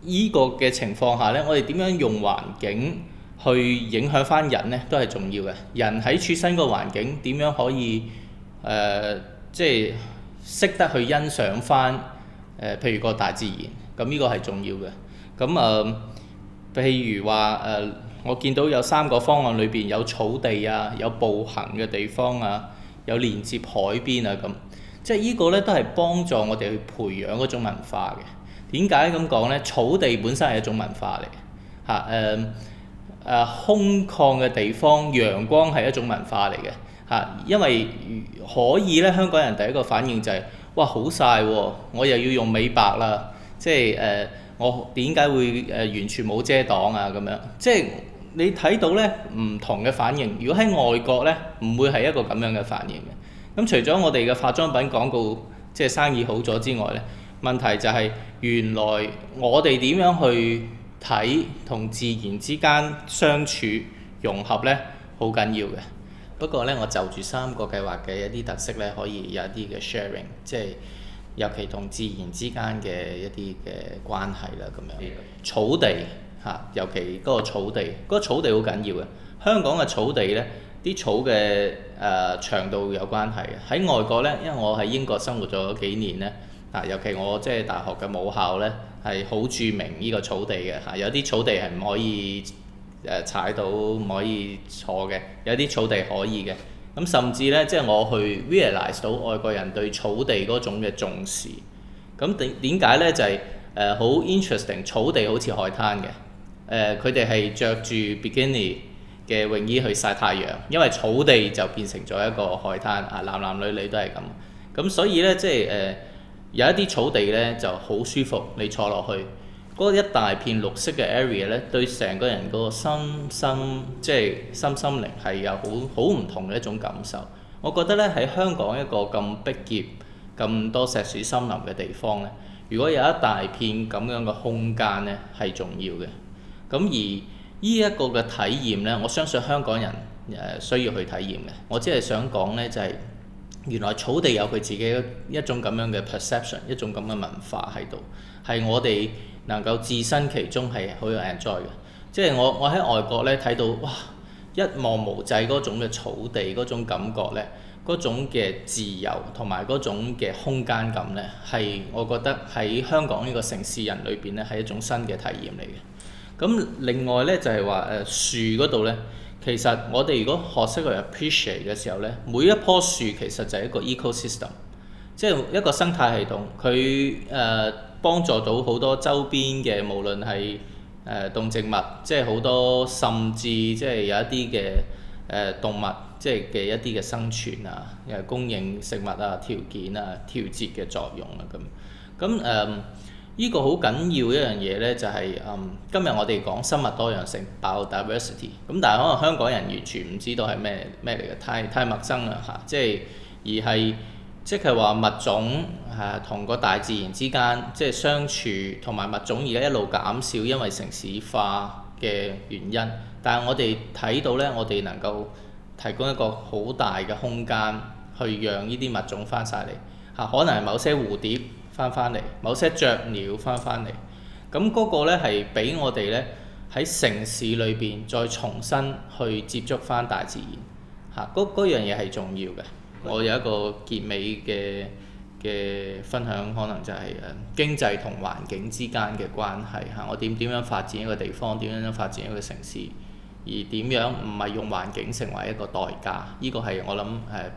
依個嘅情況下呢，我哋點樣用環境去影響翻人呢？都係重要嘅。人喺處身個環境點樣可以即係識得去欣賞翻譬如個大自然，咁呢個係重要嘅。咁譬如話我見到有3個方案裏邊有草地啊，有步行嘅地方啊，有連接海邊啊咁，即係呢個呢都係幫助我哋去培養嗰種文化嘅。點解咁講呢？草地本身係一種文化嚟嘅嚇，空曠嘅地方，陽光係一種文化嚟嘅嚇，因為可以咧，香港人第一個反應就係、是、哇好曬喎，我又要用美白啦，即係我點解會完全冇遮擋啊咁樣？即係你睇到咧唔同嘅反應。如果喺外國咧，唔會係一個咁樣嘅反應嘅。咁除咗我哋嘅化妝品廣告即係生意好咗之外咧，問題就係原來我哋點樣去睇同自然之間相處融合咧，好緊要嘅。不過咧，我就住3個計劃嘅一啲特色咧，可以有一啲嘅 sharing， 即係尤其同自然之間嘅一啲嘅關係啦咁樣。草地嚇，尤其嗰個草地，嗰個草地好緊要嘅。香港嘅草地咧，啲草嘅長度有關係嘅。喺外國咧，因為我喺英國生活咗幾年咧。尤其我即係大學嘅母校咧，係好著名呢個草地嘅嚇。有啲草地係唔可以踩到，唔可以坐嘅；有啲草地可以嘅。咁甚至咧，即係我去 realize 到外國人對草地嗰種嘅重視。咁點解咧？就係好 interesting， 草地好似海灘嘅。佢哋係着住 bikini 嘅泳衣去曬太陽，因為草地就變成咗一個海灘啊，男男女女都係咁。咁所以咧，即係有一啲草地咧就好舒服，你坐落去嗰一大片綠色嘅 area 咧，對成個人嗰個即係心靈係有好唔同嘅一種感受。我覺得咧喺香港一個咁逼仄、咁多石屎森林嘅地方咧，如果有一大片咁樣嘅空間咧，係重要嘅。咁而呢一個嘅體驗咧，我相信香港人需要去體驗嘅。我只係想講咧就係、原來草地有佢自己一種咁樣嘅 perception， 一種咁嘅文化喺度，係我哋能夠置身其中係好有 enjoy 嘅。即係我喺外國咧睇到，哇！一望無際嗰種嘅草地嗰種感覺咧，嗰種嘅自由同埋嗰種嘅空間感咧，係我覺得喺香港呢個城市人裏邊咧係一種新嘅體驗嚟嘅。咁另外咧就係話樹嗰度咧。其實我哋如果學識去 appreciate 嘅時候咧，每一棵樹其實就係一個 ecosystem， 即係一個生態系統。佢幫助到好多周邊嘅，無論係動植物，即係好多，甚至即係有一啲嘅動物，即係嘅一啲嘅生存啊，又係供應食物啊、條件啊、調節嘅作用啊咁。呢個好緊要一樣嘢咧，就係今日我哋講生物多樣性 biodiversity， 咁但係可能香港人完全唔知道係咩嚟嘅，太陌生啦嚇，而係即係話物種同個大自然之間即係相處，同埋物種而家一路減少，因為城市化嘅原因。但係我哋睇到咧，我哋能夠提供一個好大嘅空間去讓呢啲物種翻晒嚟嚇，可能係某些蝴蝶翻嚟，某些雀鳥翻嚟，咁嗰個咧係俾我哋咧喺城市裏邊再重新去接觸翻大自然嚇，嗰樣嘢係重要嘅。我有一個結尾嘅分享，可能就係經濟同環境之間嘅關係嚇，我點樣發展一個地方，點樣發展一個城市，而點樣唔係用環境成為一個代價，呢個係我諗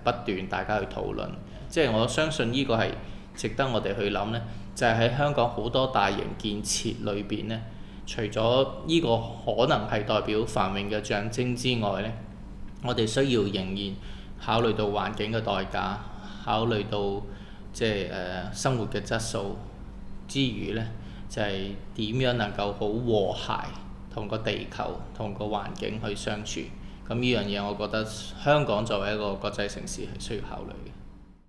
不斷大家去討論，即係我相信呢個係值得我哋去諗呢，就係喺香港好多大型建設裏邊呢，除咗呢個可能係代表繁榮嘅象徵之外呢，我哋需要仍然考慮到環境嘅代價，考慮到即係生活嘅質素之餘呢，就係點樣能夠好和諧同個地球同個環境去相處。咁呢樣嘢我覺得香港作為一個國際城市係需要考慮嘅。